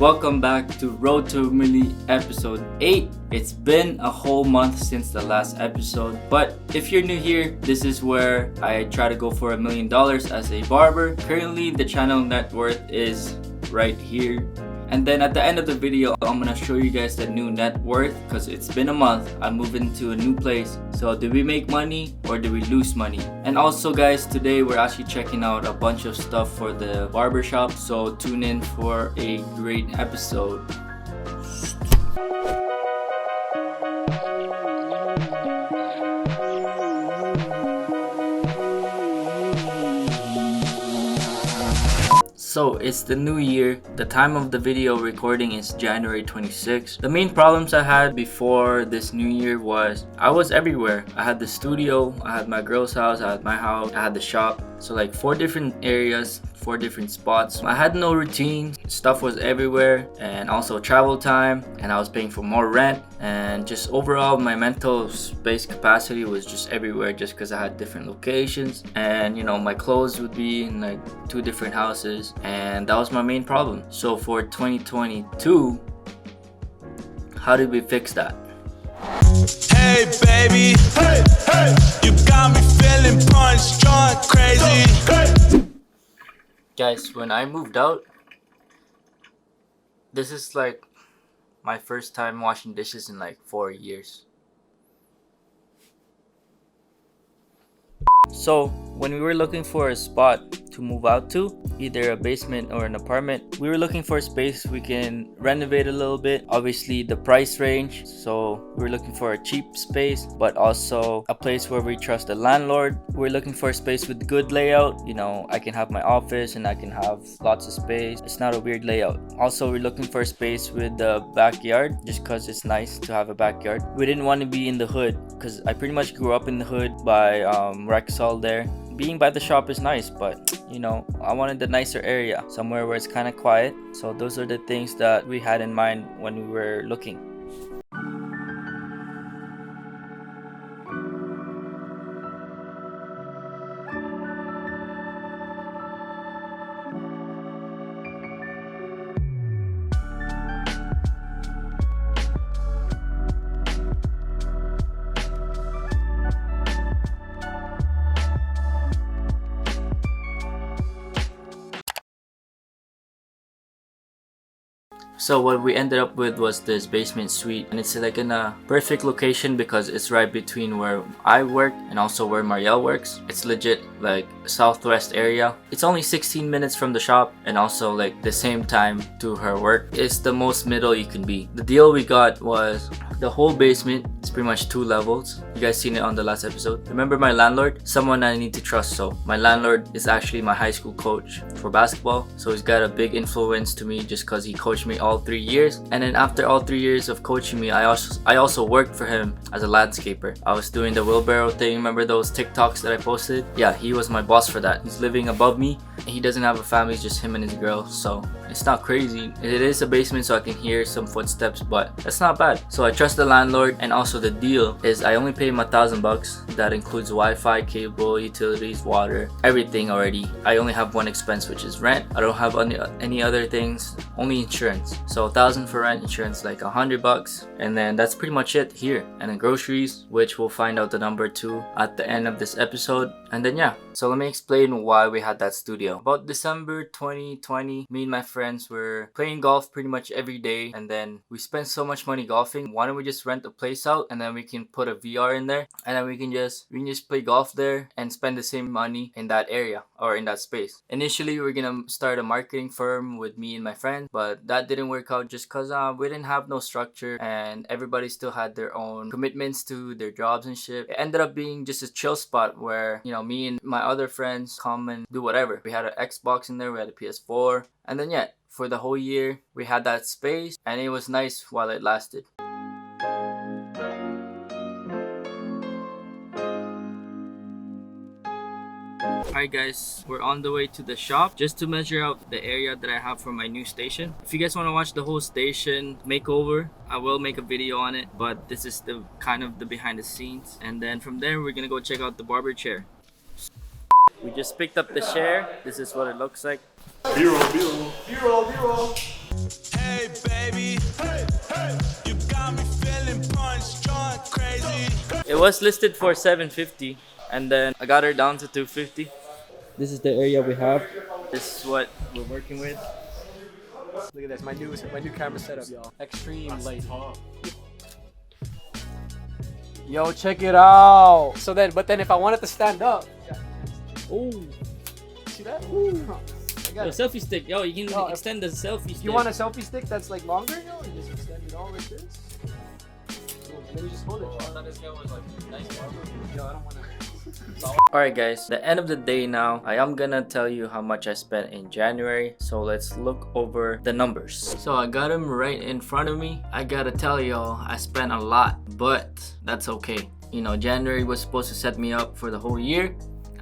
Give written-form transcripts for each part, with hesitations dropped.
Welcome back to roadtoamilly episode 8. It's been a whole month since the last episode, but if you're new here, this is where I try to go for $1 million as a barber. Currently, the channel net worth is right here. And then at the end of the video, I'm gonna show you guys the new net worth because it's been a month. I moved into a new place. So did we make money or did we lose money? And also guys, today we're actually checking out a bunch of stuff for the barbershop. So tune in for a great episode. So it's the new year. The time of the video recording is January 26th. The main problems I had before this new year was I was everywhere. I had the studio, I had my girl's house, I had my house, I had the shop. So like 4 different areas, 4 different spots. I had no routine. Stuff was everywhere, and also travel time, and I was paying for more rent, and just overall my mental space capacity was just everywhere just because I had different locations, and you know, my clothes would be in like 2 different houses, and that was my main problem. So for 2022, how did we fix that? Hey baby, hey, hey, you got me feeling punch drunk crazy. Guys, when I moved out, this is like my first time washing dishes in like 4 years. So when we were looking for a spot to move out to, either a basement or an apartment, we were looking for a space we can renovate a little bit. Obviously the price range, so we were looking for a cheap space, but also a place where we trust the landlord. We're looking for a space with good layout. You know, I can have my office and I can have lots of space. It's not a weird layout. Also, we're looking for a space with a backyard, just because it's nice to have a backyard. We didn't want to be in the hood, because I pretty much grew up in the hood by Rexall there. Being by the shop is nice, but you know, I wanted the nicer area, somewhere where it's kind of quiet. So those are the things that we had in mind when we were looking. So what we ended up with was this basement suite, and it's like in a perfect location because it's right between where I work and also where Marielle works. It's legit like southwest area. It's only 16 minutes from the shop, and also like the same time to her work. It's the most middle you can be. The deal we got was the whole basement. It's pretty much 2 levels. You guys seen it on the last episode. Remember my landlord? Someone I need to trust. So my landlord is actually my high school coach for basketball. So he's got a big influence to me just because he coached me all 3 years. And then after all 3 years of coaching me, I also worked for him as a landscaper. I was doing the wheelbarrow thing. Remember those TikToks that I posted? Yeah, he was my boss for that. He's living above me. He doesn't have a family, it's just him and his girl. So it's not crazy. It is a basement, so I can hear some footsteps, but that's not bad. So I trust the landlord, and also the deal is I only pay him $1,000. That includes Wi-Fi, cable, utilities, water, everything already. I only have one expense, which is rent. I don't have any other things, only insurance. So $1,000 for rent, insurance like $100, and then that's pretty much it here. And then groceries, which we'll find out the number too at the end of this episode. And then yeah, so let me explain why we had that studio. About December 2020, me and my friends were playing golf pretty much every day, and then we spent so much money golfing. Why don't we just rent a place out, and then we can put a VR in there, and then we can just play golf there and spend the same money in that area or in that space. Initially, we were gonna start a marketing firm with me and my friend, but that didn't work out just because we didn't have no structure, and everybody still had their own commitments to their jobs and shit. It ended up being just a chill spot where, you know, me and my other friends come and do whatever. We had an Xbox in there, we had a PS4, and then yeah, for the whole year we had that space, and it was nice while it lasted. Alright guys, we're on the way to the shop just to measure out the area that I have for my new station. If you guys want to watch the whole station makeover, I will make a video on it, but this is the kind of the behind the scenes. And then from there, we're gonna go check out the barber chair. We just picked up the chair. This is what it looks like. B-roll, B-roll. B-roll, B-roll. Hey baby. Hey, hey, you got me feeling punch drunk crazy. It was listed for $750, and then I got her down to $250. This is the area we have. This is what we're working with. Look at this, my new camera setup, y'all. Extreme light. Yo, check it out. So then, but then if I wanted to stand up, Oh, see that? Ooh. I got the it. selfie stick. Yo, you can Yo, extend the selfie stick. You want a selfie stick that's like longer? Yo, you just extend it all like this. And then you just hold it. I thought this guy was like nice barber. Yo, I don't want to. Alright guys, the end of the day now. I am gonna tell you how much I spent in January. So let's look over the numbers. So I got them right in front of me. I gotta tell y'all, I spent a lot, but that's okay. You know, January was supposed to set me up for the whole year.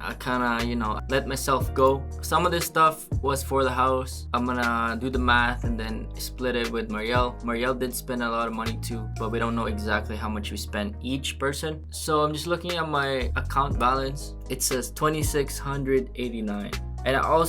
I kinda, you know, let myself go. Some of this stuff was for the house. I'm gonna do the math and then split it with Marielle. Marielle did spend a lot of money too, but we don't know exactly how much we spent each person. So I'm just looking at my account balance. It says $2,689. And I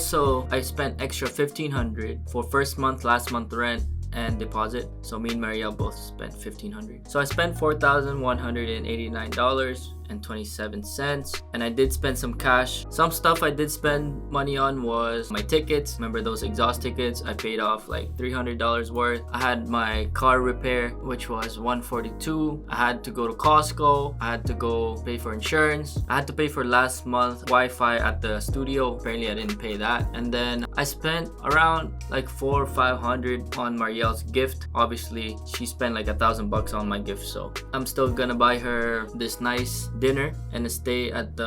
spent extra $1,500 for first month, last month rent, and deposit. So me and Marielle both spent $1,500. So I spent $4,189.27, and I did spend some cash. Some stuff I did spend money on was my tickets. Remember those exhaust tickets? I paid off like $300 worth. I had my car repair, which was $142. I had to go to Costco. I had to go pay for insurance. I had to pay for last month Wi-Fi at the studio. Apparently I didn't pay that. And then I spent around like $400 or $500 on Marielle's gift. Obviously she spent like $1,000 on my gift, so I'm still gonna buy her this nice dinner and a stay at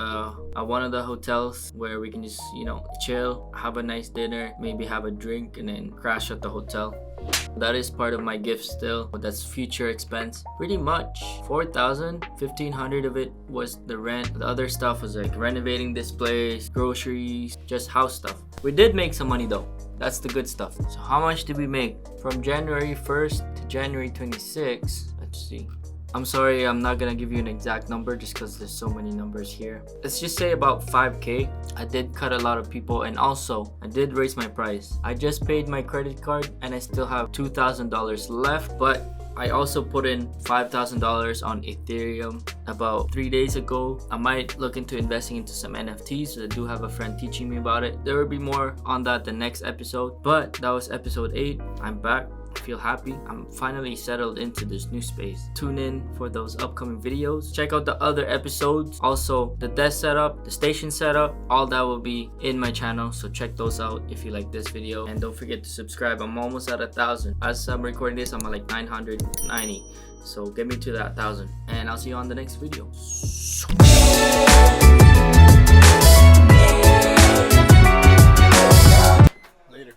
one of the hotels where we can just, you know, chill, have a nice dinner, maybe have a drink, and then crash at the hotel. That is part of my gift still, but that's future expense. Pretty much $4,000, $1,500 of it was the rent. The other stuff was like renovating this place, groceries, just house stuff. We did make some money though. That's the good stuff. So how much did we make from January 1st to January 26th? Let's see. I'm sorry, I'm not gonna give you an exact number just because there's so many numbers here. Let's just say about 5K. I did cut a lot of people, and also I did raise my price. I just paid my credit card and I still have $2,000 left, but I also put in $5,000 on Ethereum about 3 days ago. I might look into investing into some NFTs. I do have a friend teaching me about it. There will be more on that the next episode, but that was episode 8. I'm back. I feel happy. I'm finally settled into this new space. Tune in for those upcoming videos. Check out the other episodes. Also, the desk setup, the station setup, all that will be in my channel. So check those out if you like this video. And don't forget to subscribe. I'm almost at 1,000. As I'm recording this, I'm at like 990. So get me to that 1,000. And I'll see you on the next video. Later.